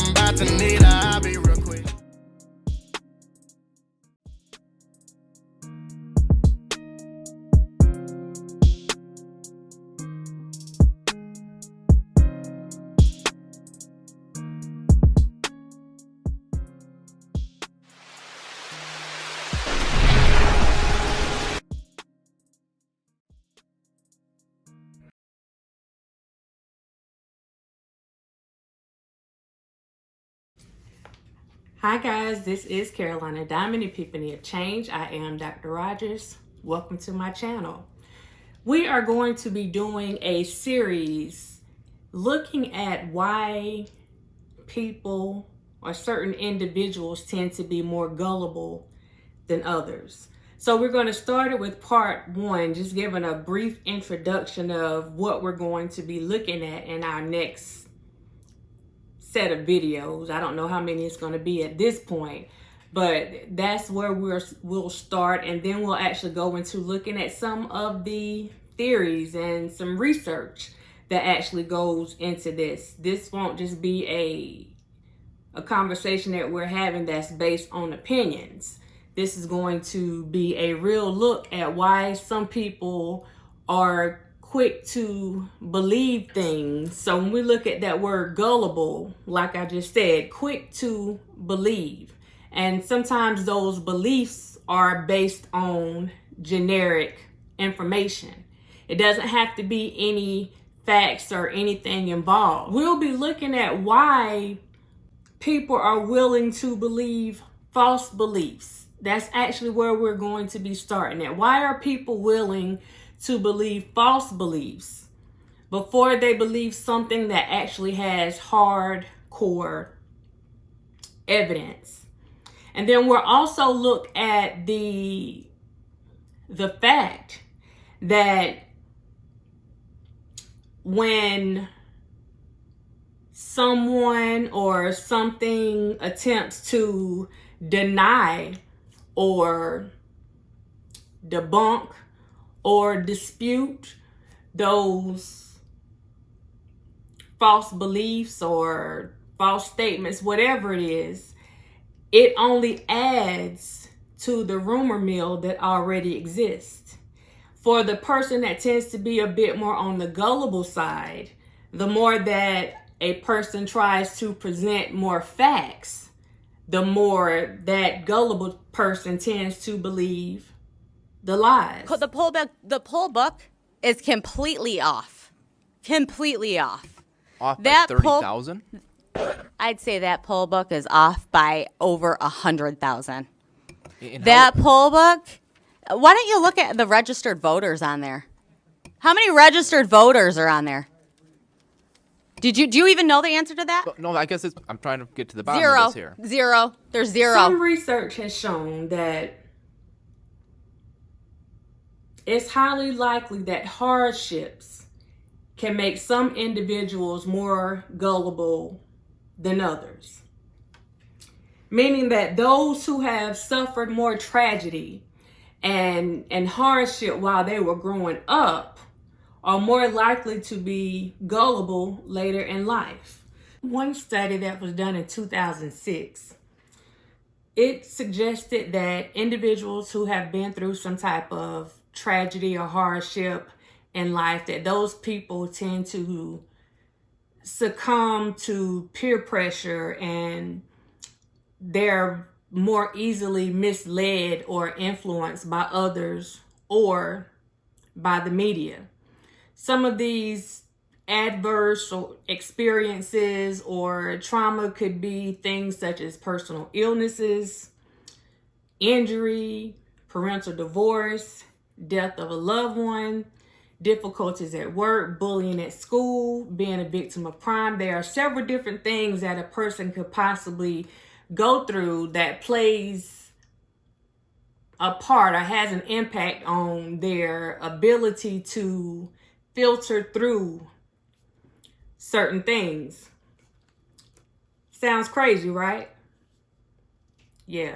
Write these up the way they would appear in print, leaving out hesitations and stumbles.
I'm about to need her, I'll be real quick. Hi guys, this is Carolina Diamond, Epiphany of Change. I am Dr. Rogers. Welcome to my channel. We are going to be doing a series looking at why people or certain individuals tend to be more gullible than others. So we're going to start it with part one, just giving a brief introduction of what we're going to be looking at in our next set of videos. I don't know how many it's going to be at this point, but that's where we'll start, and then we'll actually go into looking at some of the theories and some research that actually goes into this. This won't just be a conversation that we're having that's based on opinions. This is going to be a real look at why some people are quick to believe things. So when we look at that word gullible, like I just said, quick to believe. And sometimes those beliefs are based on generic information. It doesn't have to be any facts or anything involved. We'll be looking at why people are willing to believe false beliefs. That's actually where we're going to be starting at. Why are people willing to believe false beliefs before they believe something that actually has hardcore evidence? And then we'll also look at the fact that when someone or something attempts to deny or debunk or dispute those false beliefs or false statements, whatever it is, it only adds to the rumor mill that already exists. For the person that tends to be a bit more on the gullible side, the more that a person tries to present more facts, the more that gullible person tends to believe the lies. The poll book is completely off. Completely off. Off That by poll- 30,000? I'd say that poll book is off by over 100,000. And That how- poll book, why don't you look at the registered voters on there? How many registered voters are on there? Do you even know the answer to that? No, I guess I'm trying to get to the bottom Zero. of this here. Zero. There's zero. Some research has shown that it's highly likely that hardships can make some individuals more gullible than others. Meaning that those who have suffered more tragedy and hardship while they were growing up are more likely to be gullible later in life. One study that was done in 2006, it suggested that individuals who have been through some type of tragedy or hardship in life, that those people tend to succumb to peer pressure and they're more easily misled or influenced by others or by the media. Some of these adverse experiences or trauma could be things such as personal illnesses, injury, parental divorce, death of a loved one, difficulties at work, bullying at school, being a victim of crime. There are several different things that a person could possibly go through that plays a part or has an impact on their ability to filter through certain things. Sounds crazy, right? Yeah,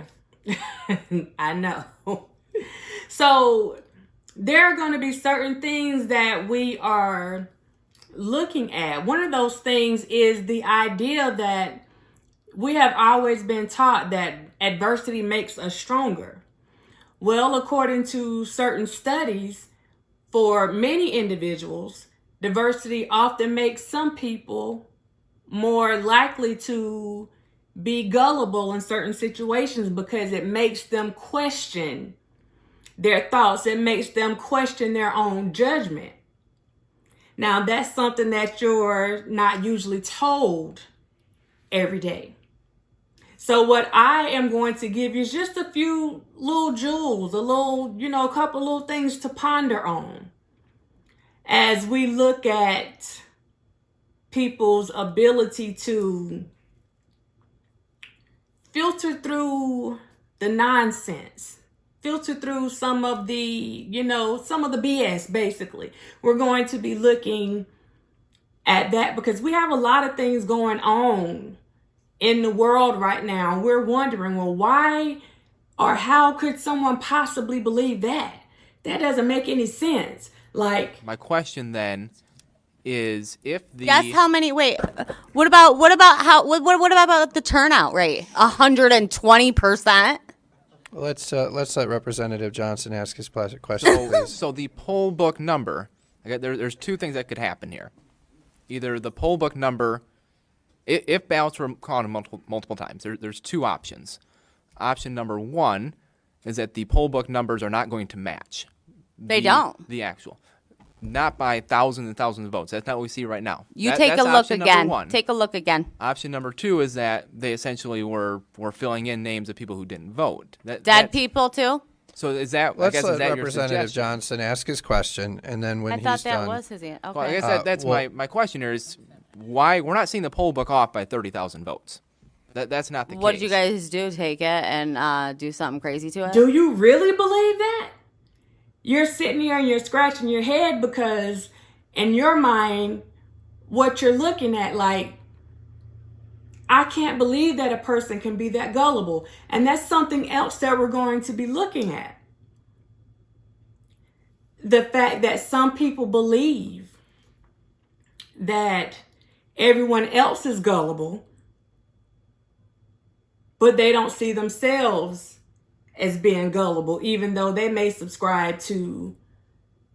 I know. So there are going to be certain things that we are looking at. One of those things is the idea that we have always been taught that adversity makes us stronger. Well, according to certain studies, for many individuals, diversity often makes some people more likely to be gullible in certain situations because it makes them question their thoughts. It makes them question their own judgment. Now, that's something that you're not usually told every day. So what I am going to give you is just a few little jewels, a couple little things to ponder on as we look at people's ability to filter through the nonsense, filter through some of the BS, basically. We're going to be looking at that because we have a lot of things going on in the world right now. We're wondering, well, why or how could someone possibly believe that? That doesn't make any sense. Like, my question then is, if the Guess how many? Wait, what about the turnout rate? 120%. Let's let Representative Johnson ask his question, please. so the poll book number. Okay, there's two things that could happen here. Either the poll book number, if ballots were counted multiple times, there's two options. Option number one is that the poll book numbers are not going to match. They don't. The actual. Not by thousands and thousands of votes. That's not what we see right now. Take a look again. Take a look again. Option number two is that they essentially were filling in names of people who didn't vote. Dead people too? So is that? Let's I guess, let is that Representative Johnson ask his question, and then when I he's thought that done, was his answer. Okay. Well, I guess that's my question here is why we're not seeing the poll book off by 30,000 votes. That's not the case. What did you guys do? Take it and do something crazy to it? do you really believe that? You're sitting here and you're scratching your head because in your mind, what you're looking at, like, I can't believe that a person can be that gullible. And that's something else that we're going to be looking at. The fact that some people believe that everyone else is gullible, but they don't see themselves as being gullible, even though they may subscribe to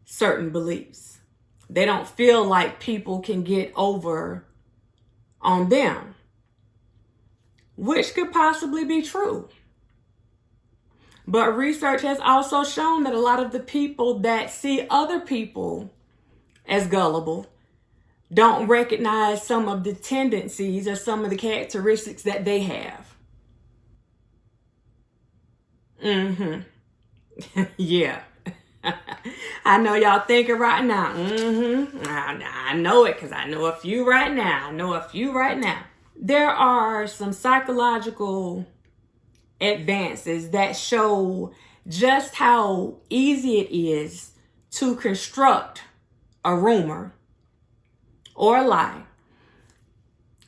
certain beliefs. They don't feel like people can get over on them, which could possibly be true. But research has also shown that a lot of the people that see other people as gullible don't recognize some of the tendencies or some of the characteristics that they have. Yeah. I know y'all thinking right now. I know it because I know a few right now. There are some psychological advances that show just how easy it is to construct a rumor or a lie.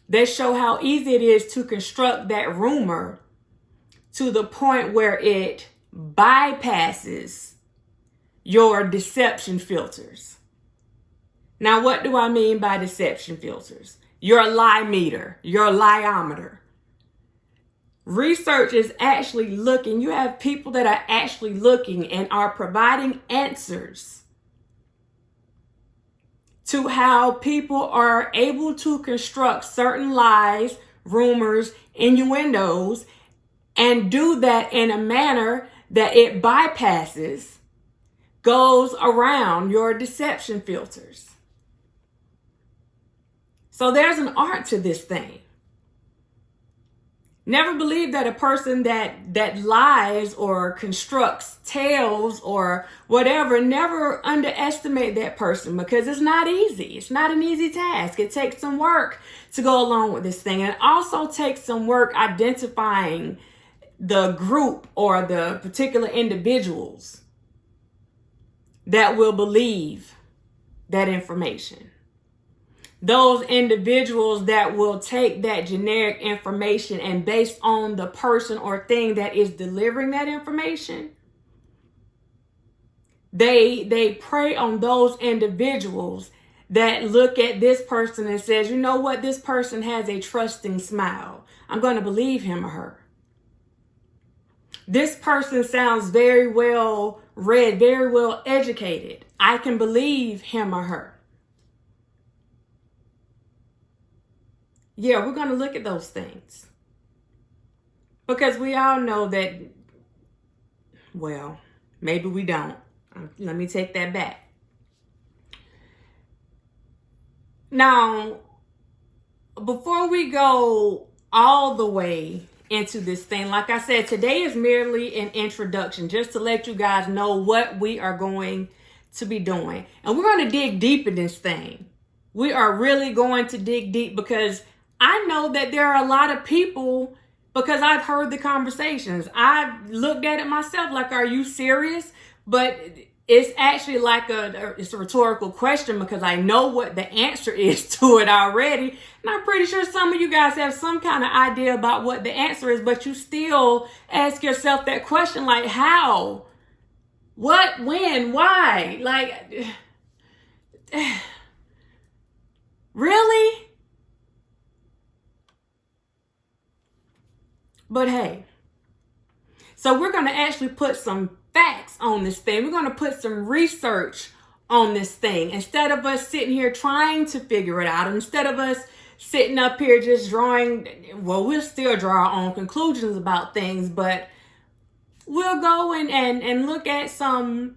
They show how easy it is to construct that rumor to the point where it bypasses your deception filters. Now, what do I mean by deception filters? Your lie meter, your lieometer. Research is actually looking, you have people that are actually looking and are providing answers to how people are able to construct certain lies, rumors, innuendos, and do that in a manner that it bypasses, goes around your deception filters. So there's an art to this thing. Never believe that a person that lies or constructs tales or whatever, never underestimate that person because it's not easy. It's not an easy task. It takes some work to go along with this thing. And it also takes some work identifying the group or the particular individuals that will believe that information. Those individuals that will take that generic information and based on the person or thing that is delivering that information, they prey on those individuals that look at this person and says, you know what, this person has a trusting smile. I'm going to believe him or her. This person sounds very well read, very well educated. I can believe him or her. Yeah, we're going to look at those things. Because we all know that, well, maybe we don't. Let me take that back. Now, before we go all the way into this thing, like I said, today is merely an introduction just to let you guys know what we are going to be doing. And we're going to dig deep in this thing. We are really going to dig deep because I know that there are a lot of people, because I've heard the conversations. I've looked at it myself like, are you serious? But it's actually like it's a rhetorical question because I know what the answer is to it already. And I'm pretty sure some of you guys have some kind of idea about what the answer is, but you still ask yourself that question, like how? What? When? Why? Like, really? But hey, so we're going to actually put some facts on this thing. We're going to put some research on this thing instead of us sitting here trying to figure it out. Instead of us sitting up here just drawing, well, we'll still draw our own conclusions about things, but we'll go and look at some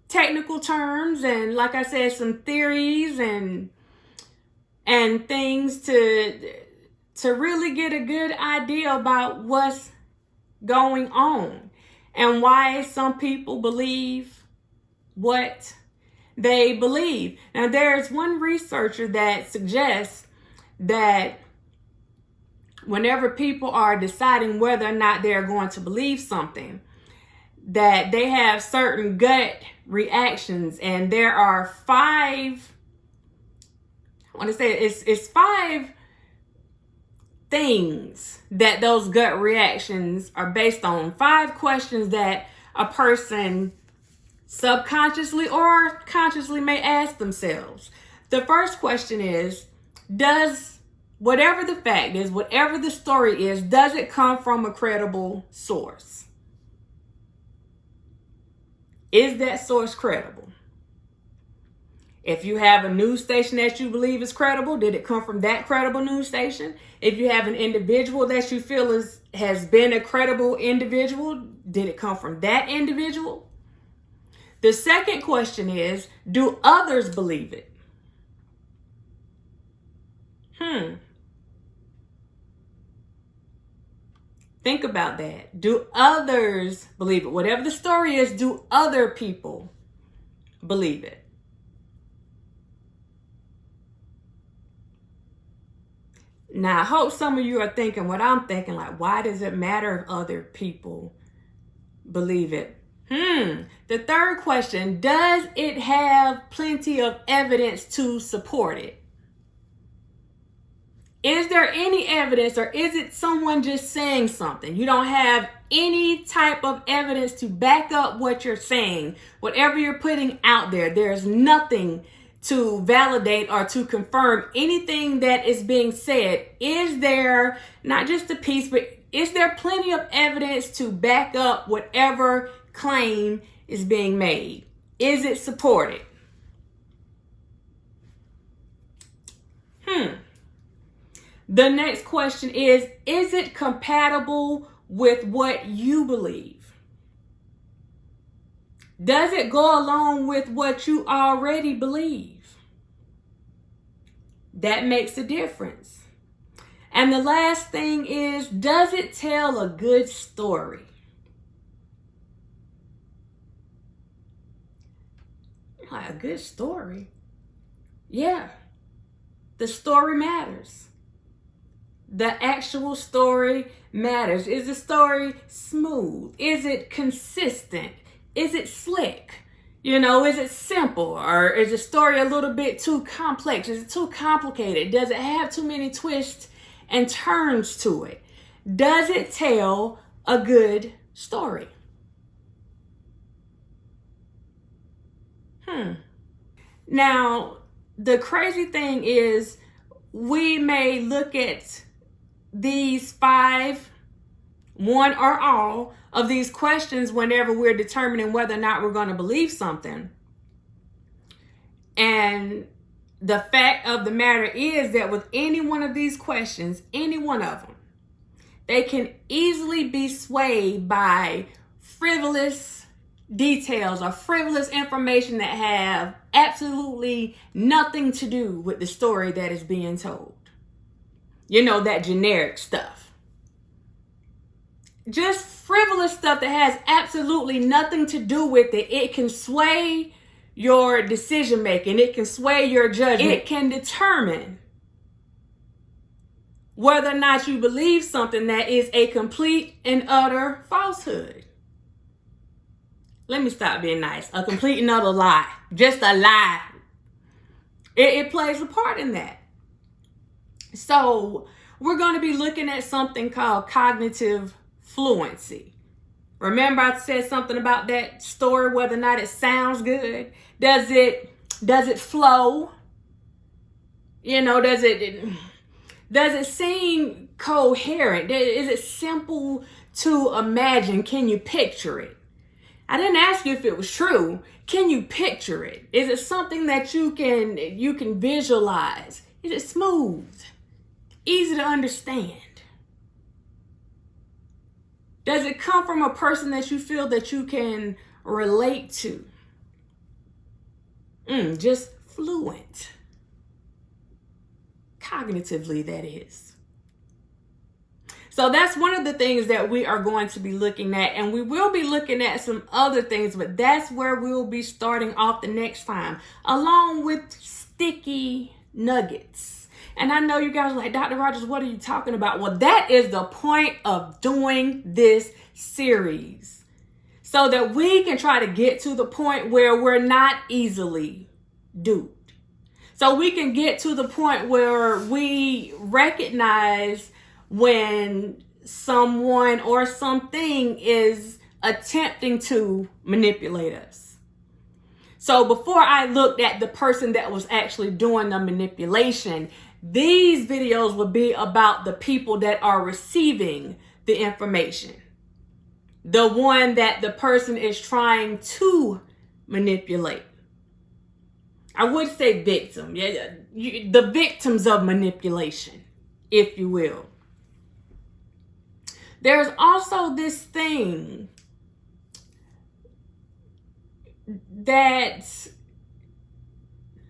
technical terms and, like I said, some theories and things to really get a good idea about what's going on and why some people believe what they believe. Now, there's one researcher that suggests that whenever people are deciding whether or not they're going to believe something, that they have certain gut reactions, and there are five things that those gut reactions are based on. 5 questions that a person subconsciously or consciously may ask themselves. The first question is, does whatever the fact is, whatever the story is, does it come from a credible source? Is that source credible? If you have a news station that you believe is credible, did it come from that credible news station? If you have an individual that you feel has been a credible individual, did it come from that individual? The second question is, do others believe it? Think about that. Do others believe it? Whatever the story is, do other people believe it? Now, I hope some of you are thinking what I'm thinking, like, why does it matter if other people believe it? The third question, does it have plenty of evidence to support it? Is there any evidence, or is it someone just saying something? You don't have any type of evidence to back up what you're saying. Whatever you're putting out there, there's nothing to validate or to confirm anything that is being said. Is there not just a piece, but is there plenty of evidence to back up whatever claim is being made? Is it supported? The next question is it compatible with what you believe? Does it go along with what you already believe? That makes a difference. And the last thing is, does it tell a good story? Like, a good story? Yeah. The story matters. The actual story matters. Is the story smooth? Is it consistent? Is it slick? You know, is it simple? Or is the story a little bit too complex? Is it too complicated? Does it have too many twists and turns to it? Does it tell a good story? Now, the crazy thing is we may look at these 5, one or all of these questions whenever we're determining whether or not we're going to believe something. And the fact of the matter is that with any one of these questions, any one of them, they can easily be swayed by frivolous details or frivolous information that have absolutely nothing to do with the story that is being told. You know, that generic stuff. Just frivolous stuff that has absolutely nothing to do with it. It can sway your decision making. It can sway your judgment. It can determine whether or not you believe something that is a complete and utter falsehood. Let me stop being nice. A complete and utter lie. Just a lie. It plays a part in that. So we're going to be looking at something called cognitive fluency. Remember I said something about that story, whether or not it sounds good. Does it flow? You know, does it seem coherent? Is it simple to imagine? Can you picture it? I didn't ask you if it was true. Can you picture it? Is it something that you can visualize? Is it smooth? Easy to understand? Does it come from a person that you feel that you can relate to? Just fluent. Cognitively, that is. So that's one of the things that we are going to be looking at. And we will be looking at some other things, but that's where we'll be starting off the next time, along with sticky nuggets. And I know you guys are like, Dr. Rogers, what are you talking about? Well, that is the point of doing this series, so that we can try to get to the point where we're not easily duped. So we can get to the point where we recognize when someone or something is attempting to manipulate us. So before I looked at the person that was actually doing the manipulation, these videos will be about the people that are receiving the information. The one that the person is trying to manipulate. I would say victim. Yeah, the victims of manipulation, if you will. There's also this thing that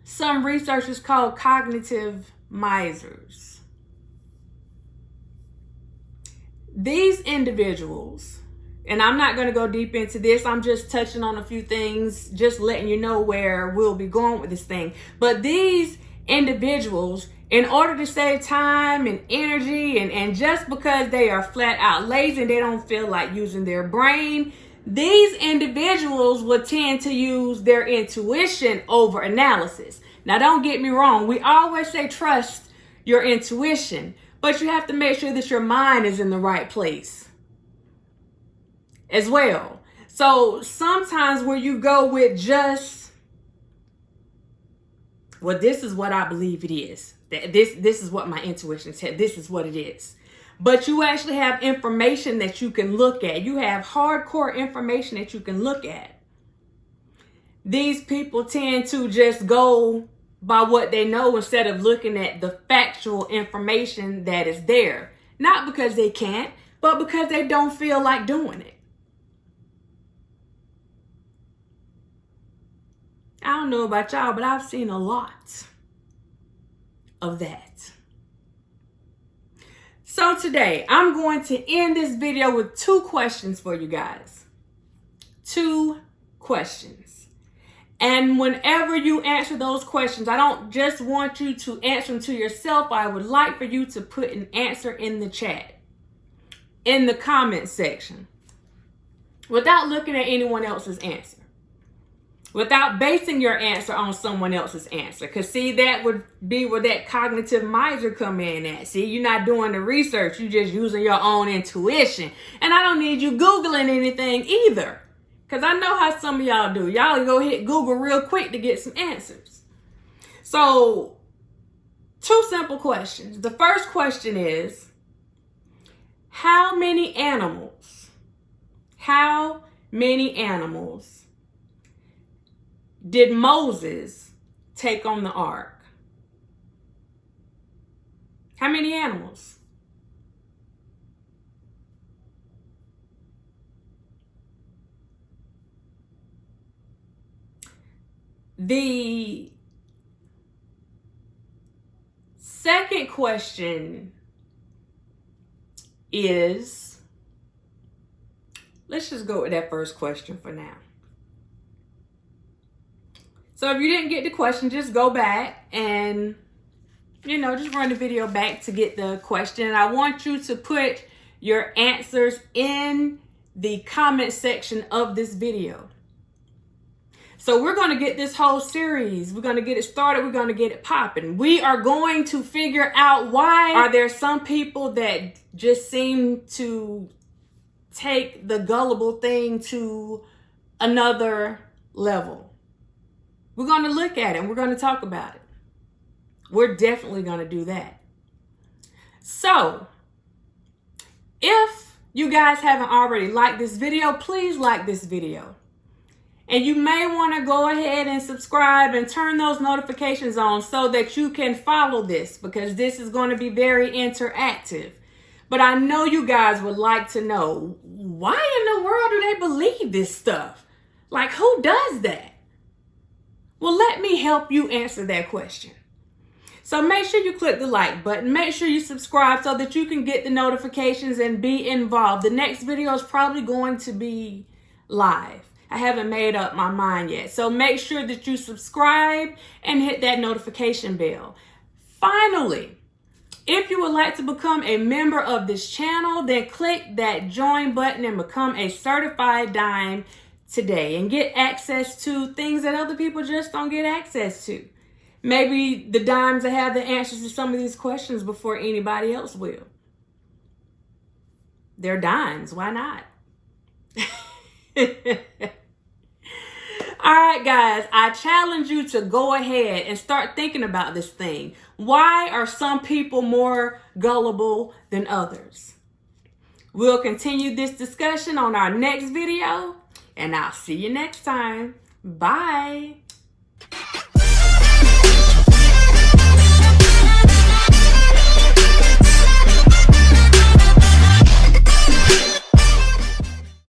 some researchers call cognitive misers. These individuals, and I'm not going to go deep into this, I'm just touching on a few things, just letting you know where we'll be going with this thing. But these individuals, in order to save time and energy, and just because they are flat out lazy and they don't feel like using their brain, these individuals will tend to use their intuition over analysis. Now, don't get me wrong. We always say trust your intuition, but you have to make sure that your mind is in the right place as well. So sometimes where you go with just, well, this is what I believe it is. This is what my intuition said. This is what it is. But you actually have information that you can look at. You have hardcore information that you can look at. These people tend to just go by what they know instead of looking at the factual information that is there. Not because they can't, but because they don't feel like doing it. I don't know about y'all, but I've seen a lot of that. So today, I'm going to end this video with 2 questions for you guys. 2 questions. And whenever you answer those questions, I don't just want you to answer them to yourself. I would like for you to put an answer in the chat, in the comment section, without looking at anyone else's answer, without basing your answer on someone else's answer. Because see, that would be where that cognitive miser come in at. See, you're not doing the research. You're just using your own intuition. And I don't need you Googling anything either. Because I know how some of y'all do. Y'all go hit Google real quick to get some answers. So, two simple questions. The first question is, how many animals did Moses take on the ark? How many animals? The second question is, let's just go with that first question for now. So if you didn't get the question, just go back and, just run the video back to get the question. And I want you to put your answers in the comment section of this video. So we're going to get this whole series. We're going to get it started. We're going to get it popping. We are going to figure out why are there some people that just seem to take the gullible thing to another level. We're going to look at it and we're going to talk about it. We're definitely going to do that. So, if you guys haven't already liked this video, please like this video. And you may want to go ahead and subscribe and turn those notifications on so that you can follow this, because this is going to be very interactive. But I know you guys would like to know, why in the world do they believe this stuff? Like, who does that? Well, let me help you answer that question. So make sure you click the like button. Make sure you subscribe so that you can get the notifications and be involved. The next video is probably going to be live. I haven't made up my mind yet. So make sure that you subscribe and hit that notification bell. Finally, if you would like to become a member of this channel, then click that join button and become a certified dime today and get access to things that other people just don't get access to. Maybe the dimes will have the answers to some of these questions before anybody else will. They're dimes. Why not? All right, guys, I challenge you to go ahead and start thinking about this thing. Why are some people more gullible than others? We'll continue this discussion on our next video, and I'll see you next time. Bye.